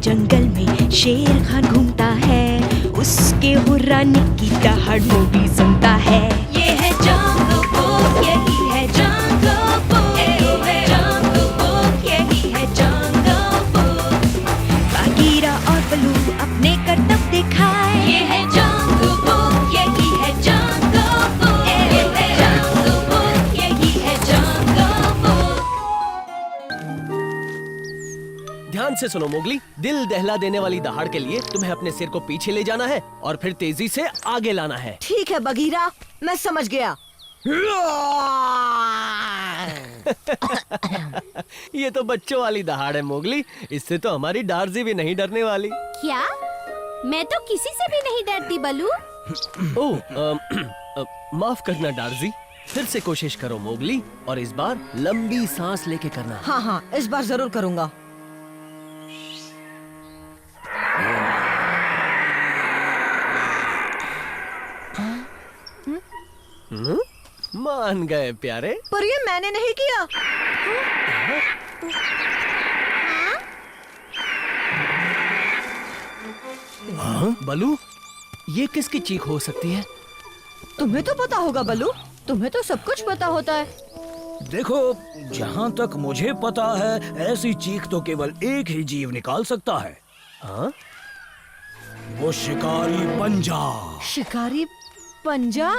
जंगल में शेर खान घूमता है, उसके हुर्राने की दहाड़ मोगली सुनता है। ये है जंगल बुक, यही है जंगल बुक, जंगल बुक, यही है जंगल बुक। बागीरा और बलू अपने करतब दिखाए, ये है जंगल बुक, यही है जंगल बुक, जंगल बुक, यही है जंगल बुक। ध्यान से सुनो मोगली, दिल दहला देने वाली दहाड़ के लिए तुम्हें अपने सिर को पीछे ले जाना है और फिर तेजी से आगे लाना है। ठीक है बगीरा, मैं समझ गया। ये तो बच्चों वाली दहाड़ है मोगली, इससे तो हमारी डार्जी भी नहीं डरने वाली। क्या? मैं तो किसी से भी नहीं डरती बलू। माफ करना डार्जी, फिर से कोशिश करो मोगली, और इस बार लंबी सांस लेके करना। हाँ हाँ, इस बार जरूर करूँगा। मान गए प्यारे। पर ये मैंने नहीं किया। हाँ? बलू, ये किसकी चीख हो सकती है? तुम्हें तो पता होगा बलू, तुम्हें तो सब कुछ पता होता है। देखो, जहाँ तक मुझे पता है, ऐसी चीख तो केवल एक ही जीव निकाल सकता है। हाँ? वो शिकारी पंजा। शिकारी पंजा?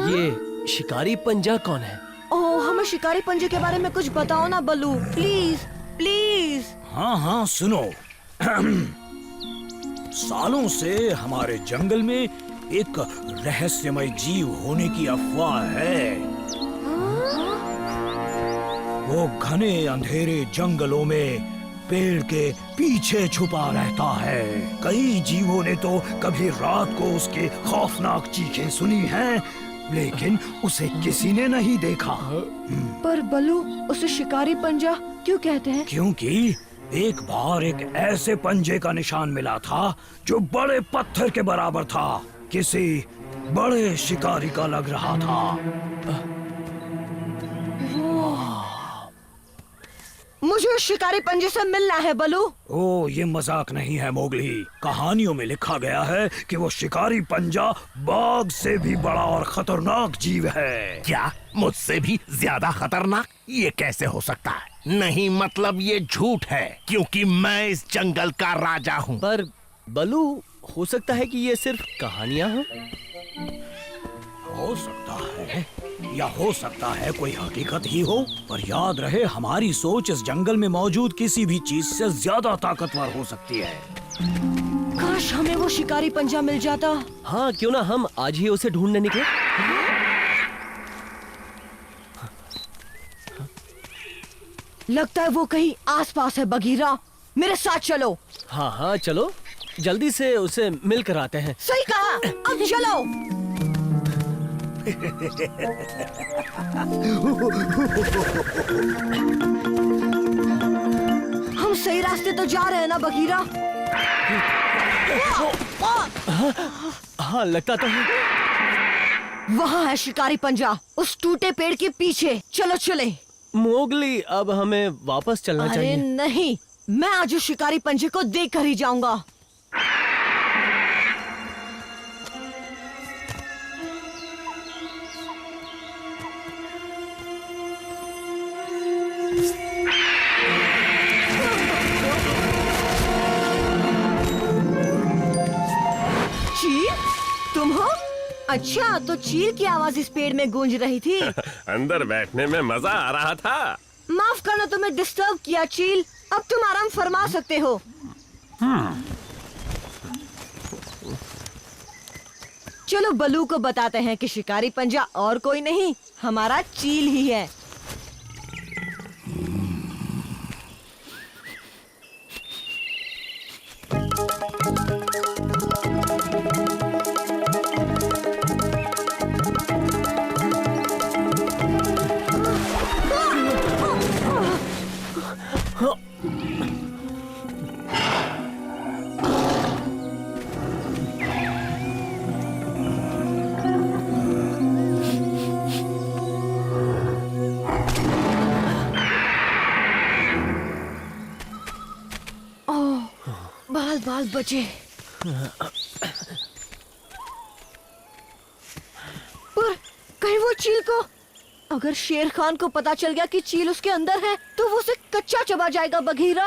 ये शिकारी पंजा कौन है? ओह, हमें शिकारी पंजे के बारे में कुछ बताओ ना बलू, प्लीज प्लीज। हाँ हाँ, सुनो। सालों से हमारे जंगल में एक रहस्यमय जीव होने की अफवाह है। वो घने अंधेरे जंगलों में पेड़ के पीछे छुपा रहता है। कई जीवों ने तो कभी रात को उसके खौफनाक चीखें सुनी हैं, लेकिन उसे किसी ने नहीं देखा। पर बलू, उसे शिकारी पंजा क्यों कहते हैं? क्योंकि एक बार एक ऐसे पंजे का निशान मिला था जो बड़े पत्थर के बराबर था, किसी बड़े शिकारी का लग रहा था। मुझे शिकारी पंजे से मिलना है बलू। ओ, ये मजाक नहीं है मोगली। कहानियों में लिखा गया है कि वो शिकारी पंजा बाघ से भी बड़ा और खतरनाक जीव है। क्या? मुझसे भी ज्यादा खतरनाक? ये कैसे हो सकता है? नहीं, मतलब ये झूठ है, क्योंकि मैं इस जंगल का राजा हूँ। पर बलू, हो सकता है कि ये सिर्फ कहानियां हों। हो सकता है, या हो सकता है कोई हकीकत ही हो। पर याद रहे, हमारी सोच इस जंगल में मौजूद किसी भी चीज से ज्यादा ताकतवर हो सकती है। काश हमें वो शिकारी पंजा मिल जाता। हाँ, क्यों ना हम आज ही उसे ढूंढने निकले। लगता है वो कहीं आसपास है बगीरा, मेरे साथ चलो। हाँ हाँ, चलो, जल्दी से उसे मिल कर आते हैं। सही कहा, अब चलो। हम सही रास्ते तो जा रहे हैं ना बगीरा? हाँ, लगता तो है। वहाँ है शिकारी पंजा, उस टूटे पेड़ के पीछे। चलो चले। मोगली, अब हमें वापस चलना अरे चाहिए। नहीं, मैं आज उस शिकारी पंजे को देख कर ही जाऊंगा। चील, तुम हो? अच्छा, तो चील की आवाज इस पेड़ में गूंज रही थी। अंदर बैठने में मजा आ रहा था। माफ करना, तुम्हें डिस्टर्ब किया चील। अब तुम आराम फरमा सकते हो। चलो बलू को बताते हैं कि शिकारी पंजा और कोई नहीं, हमारा चील ही है। बाल बचे। पर कहीं वो चील को, अगर शेर खान को पता चल गया कि चील उसके अंदर है तो वो उसे कच्चा चबा जाएगा बघीरा।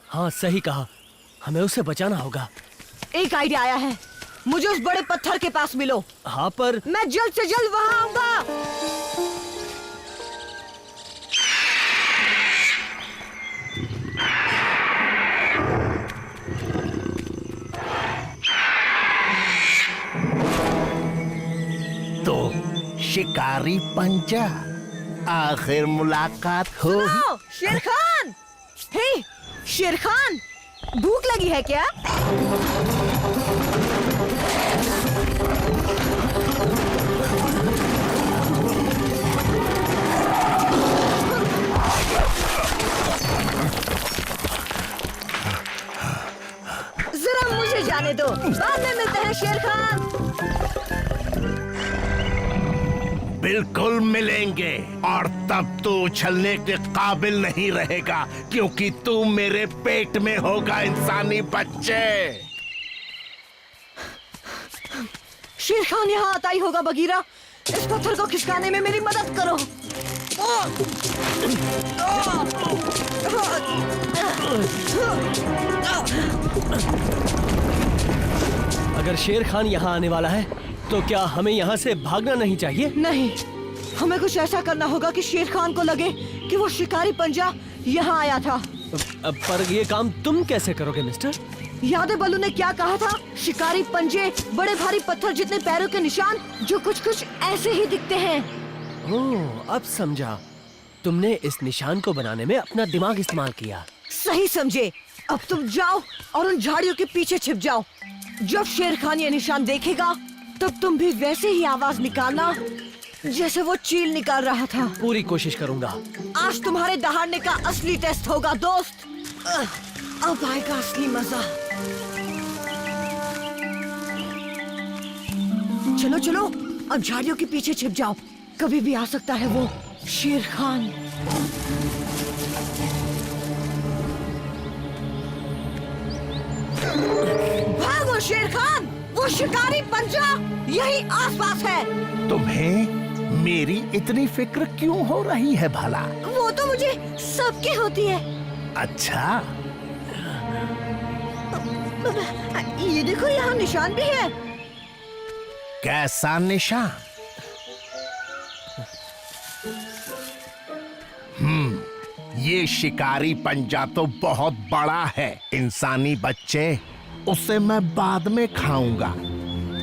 हाँ सही कहा, हमें उसे बचाना होगा। एक आइडिया आया है, मुझे उस बड़े पत्थर के पास मिलो। हाँ पर मैं जल्द से जल्द वहाँ आऊंगा। तो शिकारी पंजा, आखिर मुलाकात हो। सुनो, शेर खान। हे शेर खान, भूख लगी है क्या? जरा मुझे जाने दो, बाद में मिलते हैं शेर खान। बिल्कुल मिलेंगे, और तब तू उछलने के काबिल नहीं रहेगा क्योंकि तू मेरे पेट में होगा इंसानी बच्चे। शेर खान यहाँ आता ही होगा बगीरा, इस पत्थर को खिसकाने में मेरी मदद करो। अगर शेर खान यहाँ आने वाला है तो क्या हमें यहाँ से भागना नहीं चाहिए? नहीं, हमें कुछ ऐसा करना होगा कि शेर खान को लगे कि वो शिकारी पंजा यहाँ आया था। पर ये काम तुम कैसे करोगे मिस्टर? याद है बल्लू ने क्या कहा था? शिकारी पंजे, बड़े भारी पत्थर जितने पैरों के निशान जो कुछ कुछ ऐसे ही दिखते हैं। ओह, अब समझा। तुमने इस निशान को बनाने में अपना दिमाग इस्तेमाल किया। सही समझे। अब तुम जाओ और उन झाड़ियों के पीछे छिप जाओ। जब शेर खान ये निशान देखेगा तब तुम भी वैसे ही आवाज निकालना जैसे वो चील निकाल रहा था। पूरी कोशिश करूंगा। आज तुम्हारे दहाड़ने का असली टेस्ट होगा दोस्त। अब आएगा असली मजा। चलो चलो, अब झाड़ियों के पीछे छिप जाओ, कभी भी आ सकता है वो शेर खान। भागो शेर खान, वो शिकारी पंजा यही आसपास है। तुम्हें मेरी इतनी फिक्र क्यों हो रही है भला? वो तो मुझे सबकी होती है। अच्छा, ये देखो, यहाँ निशान भी है। कैसा निशान? ये शिकारी पंजा तो बहुत बड़ा है इंसानी बच्चे, उसे मैं बाद में खाऊंगा।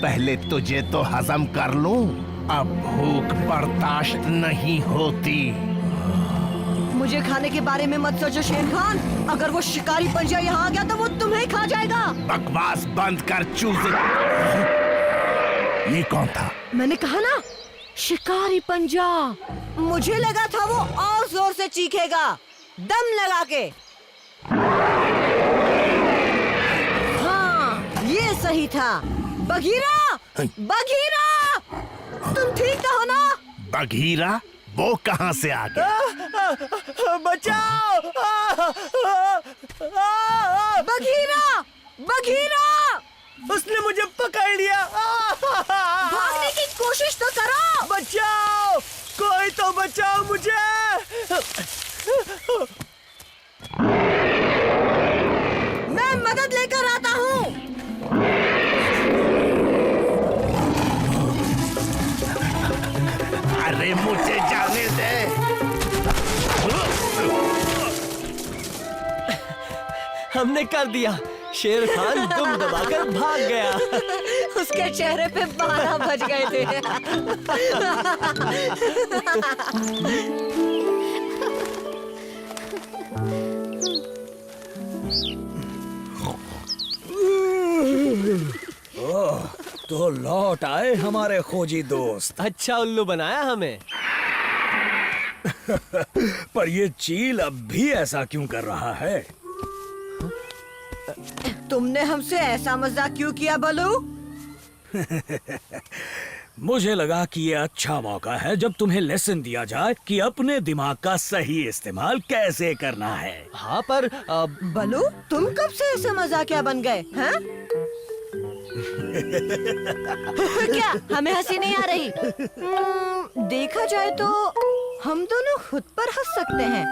पहले तुझे तो हजम कर लूं, अब भूख बर्दाश्त नहीं होती। मुझे खाने के बारे में मत सोचो शेर खान, अगर वो शिकारी पंजा यहाँ आ गया तो वो तुम्हें खा जाएगा। बकवास बंद कर चूजे। ये कौन था? मैंने कहा ना, शिकारी पंजा। मुझे लगा था वो और जोर से चीखेगा, दम लगा के। हाँ, ये सही था। बघीरा, बघीरा, तुम ठीक तो हो ना? बघीरा? वो कहाँ से आ गया? बचाओ! बघीरा, बघीरा, उसने मुझे पकड़ लिया। भागने की कोशिश तो करो। बचाओ! कोई तो बचाओ मुझे! मैं मदद लेकर आता हूँ। अरे मुझे जाने दे। हमने कर दिया। शेर खान दुम दबाकर भाग गया। उसके चेहरे पे 12 बज गए थे। तो लौट आए हमारे खोजी दोस्त। अच्छा उल्लू बनाया हमें। पर ये चील अब भी ऐसा क्यों कर रहा है? तुमने हमसे ऐसा मजाक क्यों किया बलू? मुझे लगा कि ये अच्छा मौका है जब तुम्हें लेसन दिया जाए कि अपने दिमाग का सही इस्तेमाल कैसे करना है। हाँ पर बलू, तुम कब से ऐसे मजाकिया बन गए हैं? क्या हमें हंसी नहीं आ रही? देखा जाए तो हम दोनों खुद पर हंस सकते हैं।